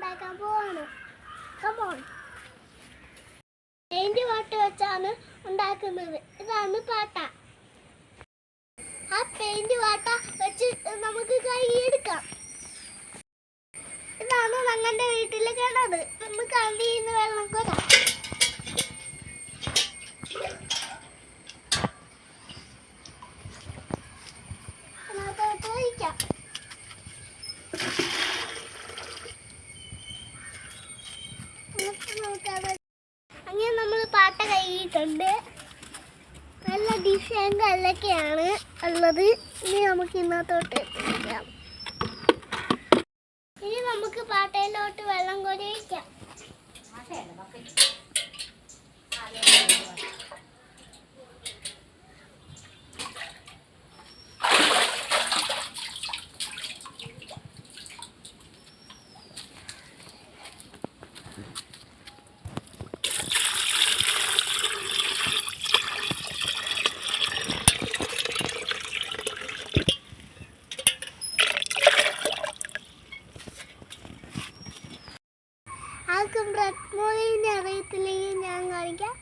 ഉണ്ടാക്കാൻ പോവാണ്. Come on. Paint പാട്ട വെച്ചാണ് ഉണ്ടാക്കുന്നത്. ഇതാണ് പാട്ട. ആ പെയിന്റ് പാട്ട വെച്ച് നമുക്ക് കഴുകിയെടുക്കാം. ഇതാണ് ഞങ്ങളുടെ വീട്ടിലെ കിണറ്. നമുക്ക് അതിൽ നിന്ന് വെള്ളം കോരാം. അതിനകത്തോട്ട് ഒഴിക്കാം. അങ്ങനെ നമ്മൾ പാട്ട കഴുകിയിട്ടുണ്ട്. നല്ല ഡിസൈൻ കല്ലൊക്കെയാണ് ഉള്ളത്. ഇനി നമുക്ക് ഇന്നത്തോട്ട് ഇടാം. ഇനി നമുക്ക് പാട്ടയിലോട്ട് വെള്ളം കോരി വയ്ക്കാം. ആർക്കും റെഡ് മൂളിനെ അറിയത്തില്ലെങ്കിൽ ഞാൻ കാണിക്കാം.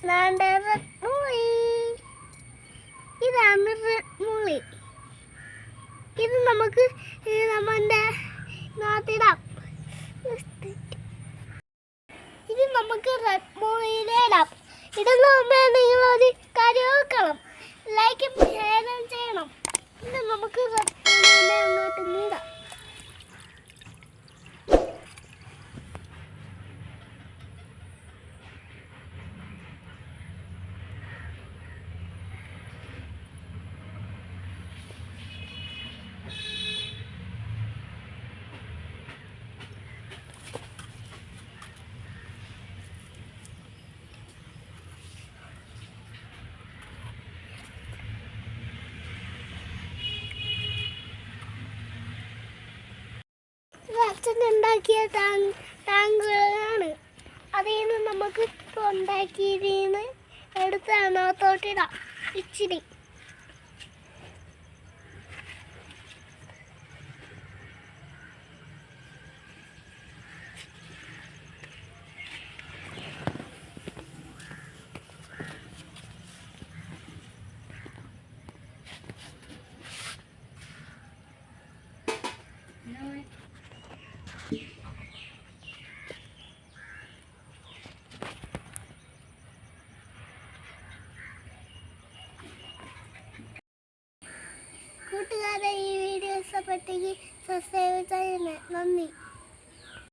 റെഡ് മൂളി, ഇതാണ് റെഡ് മൂളി. ഇത് നമുക്ക് നമ്മുടെ നാട്ടിടാം. ഇത് നമുക്ക് റെഡ് മൂളിനെ ഇടാം. ഇടുന്ന മുമ്പേ നിങ്ങളൊരു കാര്യം ഓർക്കണം. ലൈക്കും ഷെയറും ചെയ്യണം. ഇത് നമുക്ക് റെഡ് മൂളിനെ അങ്ങോട്ട് നീടാം. അച്ഛനുണ്ടാക്കിയ ടാങ്കുകളാണ്. അതിൽ നിന്ന് നമുക്ക് ഉണ്ടാക്കിയതിന് എടുത്ത് അതിനകത്തോട്ടിടാം ഇച്ചിരി. കൂട്ടുകാരെ, ഈ വീഡിയോ ഇഷ്ടപ്പെട്ടെങ്കിൽ സബ്സ്ക്രൈബ് ചെയ്യണേ. നന്ദി.